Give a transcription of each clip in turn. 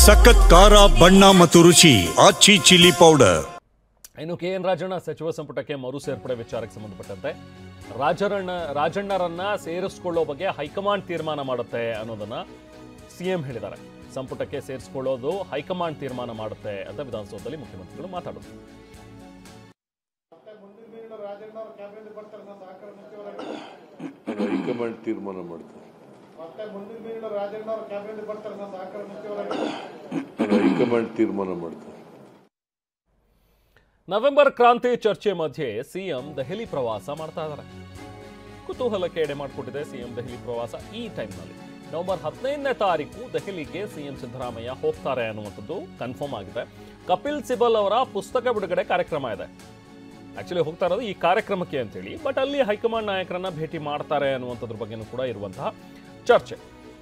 ಸಖತ್ ಖಾರ ಬಣ್ಣ ಮತ್ತು ರುಚಿ ಆಚಿ ಚಿಲ್ಲಿ ಪೌಡರ್. ಇನ್ನು ಕೆಎನ್ ರಾಜಣ್ಣ ಸಚಿವ ಸಂಪುಟಕ್ಕೆ ಮರು ಸೇರ್ಪಡೆ ವಿಚಾರಕ್ಕೆ ಸಂಬಂಧಪಟ್ಟಂತೆ ರಾಜಣ್ಣರನ್ನ ಸೇರಿಸಿಕೊಳ್ಳೋ ಬಗ್ಗೆ ಹೈಕಮಾಂಡ್ ತೀರ್ಮಾನ ಮಾಡುತ್ತೆ ಅನ್ನೋದನ್ನ ಸಿಎಂ ಹೇಳಿದ್ದಾರೆ. ಸಂಪುಟಕ್ಕೆ ಸೇರಿಸಿಕೊಳ್ಳೋದು ಹೈಕಮಾಂಡ್ ತೀರ್ಮಾನ ಮಾಡುತ್ತೆ ಅಂತ ವಿಧಾನಸೌಧದಲ್ಲಿ ಮುಖ್ಯಮಂತ್ರಿಗಳು ಮಾತಾಡೋದು. ಹೈಕಮಾಂಡ್ ತೀರ್ಮಾನ ಮಾಡ್ತಾರೆ. ಹೈಕಮಾಂಡ್ ತೀರ್ಮಾನ ಮಾಡ್ತಾರೆ. ನವೆಂಬರ್ ಕ್ರಾಂತಿ ಚರ್ಚೆ ಮಧ್ಯೆ ಸಿಎಂ ದೆಹಲಿ ಪ್ರವಾಸ ಮಾಡ್ತಾ ಇದ್ದಾರೆ. ಕುತೂಹಲಕ್ಕೆ ಎಡೆ ಮಾಡಿಕೊಟ್ಟಿದೆ ಸಿಎಂ ದೆಹಲಿ ಪ್ರವಾಸ. ಈ ಟೈಮ್ನಲ್ಲಿ ನವೆಂಬರ್ 15ನೇ ತಾರೀಕು ದೆಹಲಿಗೆ ಸಿಎಂ ಸಿದ್ದರಾಮಯ್ಯ ಹೋಗ್ತಾರೆ ಅನ್ನುವಂಥದ್ದು ಕನ್ಫರ್ಮ್ ಆಗಿದೆ. ಕಪಿಲ್ ಸಿಬಲ್ ಅವರ ಪುಸ್ತಕ ಬಿಡುಗಡೆ ಕಾರ್ಯಕ್ರಮ ಇದೆ. ಆಕ್ಚುಲಿ ಹೋಗ್ತಾ ಇರೋದು ಈ ಕಾರ್ಯಕ್ರಮಕ್ಕೆ ಅಂತೇಳಿ, ಬಟ್ ಅಲ್ಲಿ ಹೈಕಮಾಂಡ್ ನಾಯಕರನ್ನ ಭೇಟಿ ಮಾಡ್ತಾರೆ ಅನ್ನುವಂಥದ್ರ ಬಗ್ಗೆನೂ ಕೂಡ ಇರುವಂತಹ ಚರ್ಚೆ.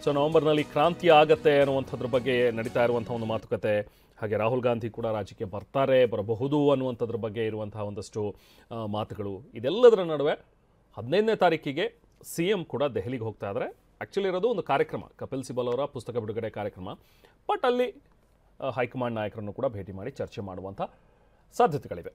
ಸೊ ನವೆಂಬರ್ನಲ್ಲಿ ಕ್ರಾಂತಿ ಆಗತ್ತೆ ಅನ್ನುವಂಥದ್ರ ಬಗ್ಗೆ ನಡೀತಾ ಇರುವಂತಹ ಒಂದು ಮಾತುಕತೆ. ಹಾಗೆ ರಾಹುಲ್ ಗಾಂಧಿ ಕೂಡ ರಾಜ್ಯಕ್ಕೆ ಬರಬಹುದು ಅನ್ನುವಂಥದ್ರ ಬಗ್ಗೆ ಇರುವಂತಹ ಒಂದಷ್ಟು ಮಾತುಗಳು. ಇದೆಲ್ಲದರ ನಡುವೆ 15ನೇ ತಾರೀಕಿಗೆ ಸಿಎಂ ಕೂಡ ದೆಹಲಿಗೆ ಹೋಗ್ತಾ ಇದ್ದಾರೆ. ಆ್ಯಕ್ಚುಲಿ ಇರೋದು ಒಂದು ಕಾರ್ಯಕ್ರಮ, ಕಪಿಲ್ ಸಿಬಲ್ ಅವರ ಪುಸ್ತಕ ಬಿಡುಗಡೆ ಕಾರ್ಯಕ್ರಮ. ಬಟ್ ಅಲ್ಲಿ ಹೈಕಮಾಂಡ್ ನಾಯಕರನ್ನು ಕೂಡ ಭೇಟಿ ಮಾಡಿ ಚರ್ಚೆ ಮಾಡುವಂಥ ಸಾಧ್ಯತೆಗಳಿವೆ.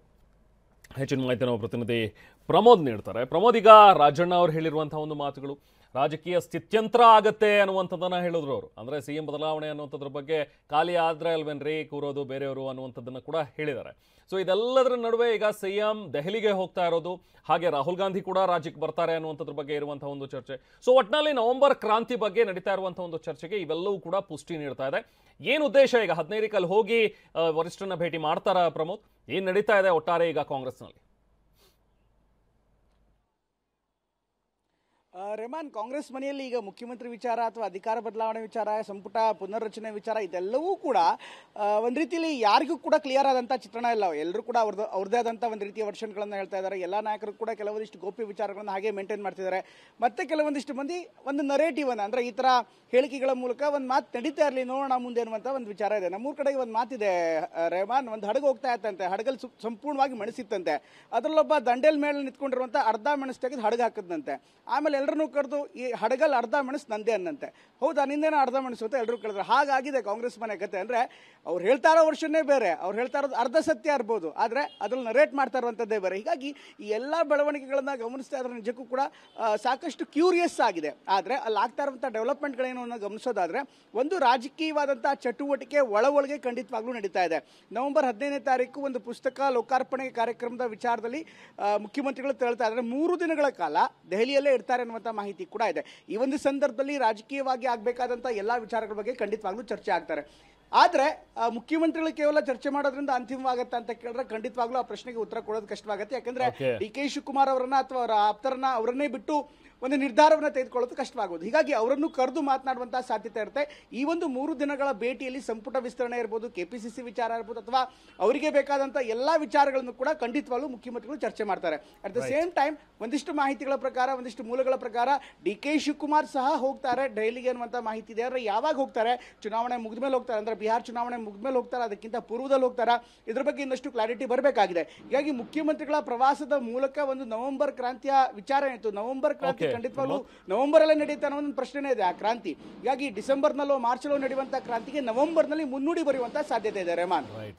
ಹೆಚ್ಚಿನ ಮಾಹಿತಿ ನಾವು ಪ್ರತಿನಿಧಿ ಪ್ರಮೋದ್ ನೀಡ್ತಾರೆ. ಪ್ರಮೋದ್, ಈಗ ರಾಜಣ್ಣ ಅವರು ಹೇಳಿರುವಂಥ ಒಂದು ಮಾತುಗಳು ರಾಜಕೀಯ ಸ್ಥಿತ್ಯಂತರ ಆಗತ್ತೆ ಅನ್ನುವಂಥದ್ದನ್ನು ಹೇಳಿದ್ರು ಅವರು. ಅಂದರೆ ಸಿಎಂ ಬದಲಾವಣೆ ಅನ್ನುವಂಥದ್ರ ಬಗ್ಗೆ ಖಾಲಿ ಆದರೆ ಅಲ್ವೇನ್ರಿ ಕೂರೋದು ಬೇರೆಯವರು ಅನ್ನುವಂಥದ್ದನ್ನು ಕೂಡ ಹೇಳಿದ್ದಾರೆ. ಸೊ ಇದೆಲ್ಲದರ ನಡುವೆ ಈಗ ಸಿಎಂ ದೆಹಲಿಗೆ ಹೋಗ್ತಾ ಇರೋದು, ಹಾಗೆ ರಾಹುಲ್ ಗಾಂಧಿ ಕೂಡ ರಾಜ್ಯಕ್ಕೆ ಬರ್ತಾರೆ ಅನ್ನುವಂಥದ್ರ ಬಗ್ಗೆ ಇರುವಂಥ ಒಂದು ಚರ್ಚೆ. ಸೊ ಒಟ್ಟಿನಲ್ಲಿ ನವೆಂಬರ್ ಕ್ರಾಂತಿ ಬಗ್ಗೆ ನಡೀತಾ ಇರುವಂಥ ಒಂದು ಚರ್ಚೆಗೆ ಇವೆಲ್ಲವೂ ಕೂಡ ಪುಷ್ಟಿ ನೀಡ್ತಾ ಇದೆ. ಏನು ಉದ್ದೇಶ ಈಗ 15ರಲ್ಲಿ ಹೋಗಿ ವರಿಷ್ಠರನ್ನ ಭೇಟಿ ಮಾಡ್ತಾರ ಪ್ರಮೋದ್? ಏನು ನಡೀತಾ ಇದೆ ಒಟ್ಟಾರೆ ಈಗ ಕಾಂಗ್ರೆಸ್ನಲ್ಲಿ? ರೆಹಮಾನ್, ಕಾಂಗ್ರೆಸ್ ಮನೆಯಲ್ಲಿ ಈಗ ಮುಖ್ಯಮಂತ್ರಿ ವಿಚಾರ ಅಥವಾ ಅಧಿಕಾರ ಬದಲಾವಣೆ ವಿಚಾರ, ಸಂಪುಟ ಪುನರ್ರಚನೆ ವಿಚಾರ, ಇದೆಲ್ಲವೂ ಕೂಡ ಒಂದು ರೀತಿಯಲ್ಲಿ ಯಾರಿಗೂ ಕೂಡ ಕ್ಲಿಯರ್ ಆದಂಥ ಚಿತ್ರಣ ಇಲ್ಲ. ಎಲ್ಲರೂ ಕೂಡ ಅವ್ರದ್ದೇ ಆದಂಥ ಒಂದು ರೀತಿಯ ವರ್ಷನ್ಗಳನ್ನು ಹೇಳ್ತಾ ಇದ್ದಾರೆ. ಎಲ್ಲ ನಾಯಕರು ಕೂಡ ಕೆಲವೊಂದಿಷ್ಟು ಗೋಪ್ಯ ವಿಚಾರಗಳನ್ನು ಹಾಗೆ ಮೇಂಟೈನ್ ಮಾಡ್ತಿದ್ದಾರೆ. ಮತ್ತೆ ಕೆಲವೊಂದಿಷ್ಟು ಮಂದಿ ಒಂದು ನರೇಟಿವನ್ನ, ಅಂದರೆ ಈ ಥರ ಹೇಳಿಕೆಗಳ ಮೂಲಕ ಒಂದು ಮಾತು ನಡೀತಾ ಇರಲಿ, ನೋಡೋಣ ಮುಂದೆ ಅನ್ನುವಂಥ ಒಂದು ವಿಚಾರ ಇದೆ. ನಮ್ಮೂರ ಕಡೆಗೆ ಒಂದು ಮಾತಿದೆ ರೆಹಮಾನ್, ಒಂದು ಹಡಗು ಹೋಗ್ತಾ ಇತ್ತಂತೆ, ಹಡಗಲ್ಲಿ ಸಂಪೂರ್ಣವಾಗಿ ಮೆಣಸಿತ್ತಂತೆ. ಅದರಲ್ಲೊಬ್ಬ ದಂಡೇಲ್ ಮೇಲೆ ನಿಂತ್ಕೊಂಡಿರುವಂಥ ಅರ್ಧ ಮೆಣಸು ತೆಗೆದು ಹಡಗು ಹಾಕಿದಂತೆ. ಆಮೇಲೆ ಎಲ್ಲರನ್ನೂ ಕರೆದು ಈ ಹಡಗಲ್ ಅರ್ಧ ಮೆಣಸು ನಂದೇ ಅನ್ನಂತೆ. ಹೌದಾ, ನಿಂದೇನೋ ಅರ್ಧ ಮೆಣಸು ಅಂತ ಎಲ್ಲರೂ ಕೇಳಿದ್ರು. ಹಾಗಾಗಿದೆ ಕಾಂಗ್ರೆಸ್ ಮನೆ ಕತೆ. ಅಂದರೆ ಅವ್ರು ಹೇಳ್ತಾ ಇರೋ ವರ್ಷನೇ ಬೇರೆ, ಅವ್ರು ಹೇಳ್ತಾ ಇರೋದು ಅರ್ಧ ಸತ್ಯ ಇರ್ಬೋದು, ಆದರೆ ಅದ್ರಲ್ಲಿ ನರೇಟ್ ಮಾಡ್ತಾ ಇರುವಂಥದ್ದೇ ಬೇರೆ. ಹೀಗಾಗಿ ಈ ಎಲ್ಲ ಬೆಳವಣಿಗೆಗಳನ್ನ ಗಮನಿಸ್ತಾ ಇದ್ರೆ ನಿಜಕ್ಕೂ ಕೂಡ ಸಾಕಷ್ಟು ಕ್ಯೂರಿಯಸ್ ಆಗಿದೆ. ಆದರೆ ಅಲ್ಲಿ ಆಗ್ತಾ ಇರುವಂಥ ಡೆವಲಪ್ಮೆಂಟ್ಗಳೇನು ಅನ್ನೋ ಗಮನಿಸೋದಾದ್ರೆ, ಒಂದು ರಾಜಕೀಯವಾದಂಥ ಚಟುವಟಿಕೆ ಒಳಗೆ ಖಂಡಿತವಾಗ್ಲೂ ನಡೀತಾ ಇದೆ. ನವೆಂಬರ್ 15ನೇ ತಾರೀಕು ಒಂದು ಪುಸ್ತಕ ಲೋಕಾರ್ಪಣೆ ಕಾರ್ಯಕ್ರಮದ ವಿಚಾರದಲ್ಲಿ ಮುಖ್ಯಮಂತ್ರಿಗಳು ಹೇಳ್ತಾ ಇದ್ದಾರೆ 3 ದಿನಗಳ ಕಾಲ ದೆಹಲಿಯಲ್ಲೇ ಇರ್ತಾರೆ ಅನ್ನುವಂಥ ಮಾಹಿತಿ ಕೂಡ ಇದೆ. ಈ ಒಂದು ಸಂದರ್ಭದಲ್ಲಿ ರಾಜಕೀಯವಾಗಿ ಆಗಬೇಕಾದಂಥ ಎಲ್ಲ ವಿಚಾರಗಳ ಬಗ್ಗೆ ಖಂಡಿತವಾಗ್ಲೂ ಚರ್ಚೆ ಆಗ್ತಾರೆ. ಆದರೆ ಮುಖ್ಯಮಂತ್ರಿಗಳು ಕೇವಲ ಚರ್ಚೆ ಮಾಡೋದ್ರಿಂದ ಅಂತಿಮವಾಗತ್ತೆ ಅಂತ ಕೇಳಿದ್ರೆ ಖಂಡಿತವಾಗ್ಲೂ ಆ ಪ್ರಶ್ನೆಗೆ ಉತ್ತರ ಕೊಡೋದು ಕಷ್ಟವಾಗುತ್ತೆ. ಯಾಕಂದ್ರೆ ಡಿ.ಕೆ. ಶಿವಕುಮಾರ್ ಅವರನ್ನ ಅಥವಾ ಅವರ ಆಪ್ತರನ್ನ ಅವರನ್ನೇ ಬಿಟ್ಟು ಒಂದು ನಿರ್ಧಾರವನ್ನು ತೆಗೆದುಕೊಳ್ಳೋದು ಕಷ್ಟವಾಗೋದು. ಹೀಗಾಗಿ ಅವರನ್ನು ಕರೆದು ಮಾತನಾಡುವಂತಹ ಸಾಧ್ಯತೆ ಇರುತ್ತೆ. ಈ ಒಂದು 3 ದಿನಗಳ ಭೇಟಿಯಲ್ಲಿ ಸಂಪುಟ ವಿಸ್ತರಣೆ ಇರ್ಬೋದು, KPCC ವಿಚಾರ ಇರ್ಬೋದು, ಅಥವಾ ಅವರಿಗೆ ಬೇಕಾದಂಥ ಎಲ್ಲ ವಿಚಾರಗಳನ್ನು ಕೂಡ ಖಂಡಿತವಾಗ್ಲೂ ಮುಖ್ಯಮಂತ್ರಿಗಳು ಚರ್ಚೆ ಮಾಡ್ತಾರೆ. ಅಟ್ ದ ಸೇಮ್ ಟೈಮ್ ಒಂದಿಷ್ಟು ಮಾಹಿತಿಗಳ ಪ್ರಕಾರ, ಒಂದಿಷ್ಟು ಮೂಲಗಳ ಪ್ರಕಾರ ಡಿ.ಕೆ. ಶಿವಕುಮಾರ್ ಸಹ ಹೋಗ್ತಾರೆ ದೆಹಲಿಗೆ ಅನ್ನುವಂಥ ಮಾಹಿತಿ ಇದೆ. ಆದರೆ ಯಾವಾಗ ಹೋಗ್ತಾರೆ? ಚುನಾವಣೆ ಮುಗಿದ್ಮೇಲೆ ಹೋಗ್ತಾರೆ, ಅಂದರೆ ಬಿಹಾರ್ ಚುನಾವಣೆ ಮುಗಿದ್ಮೇಲೆ ಹೋಗ್ತಾರೆ, ಅದಕ್ಕಿಂತ ಪೂರ್ವದಲ್ಲಿ ಹೋಗ್ತಾರಾ? ಇದ್ರ ಬಗ್ಗೆ ಇನ್ನಷ್ಟು ಕ್ಲಾರಿಟಿ ಬರಬೇಕಾಗಿದೆ. ಹೀಗಾಗಿ ಮುಖ್ಯಮಂತ್ರಿಗಳ ಪ್ರವಾಸದ ಮೂಲಕ ಒಂದು ನವೆಂಬರ್ ಕ್ರಾಂತಿಯ ವಿಚಾರ ಏನಿತ್ತು, ನವೆಂಬರ್ ಕ್ರಾಂತಿ ಖಂಡಿತವಾಗ್ಲೂ ನವೆಂಬರ್ ಅಲ್ಲೇ ನಡೀತಾ ಅನ್ನೋ ಒಂದು ಪ್ರಶ್ನೆ ಇದೆ ಆ ಕ್ರಾಂತಿ. ಹೀಗಾಗಿ ಡಿಸೆಂಬರ್ನಲ್ಲೋ ಮಾರ್ಚ್ನಲ್ಲೋ ನಡೆಯುವಂತಹ ಕ್ರಾಂತಿಗೆ ನವೆಂಬರ್ನಲ್ಲಿ ಮುನ್ನುಡಿ ಬರೆಯುವಂತಹ ಸಾಧ್ಯತೆ ಇದೆ ರೆಹಮಾನ್.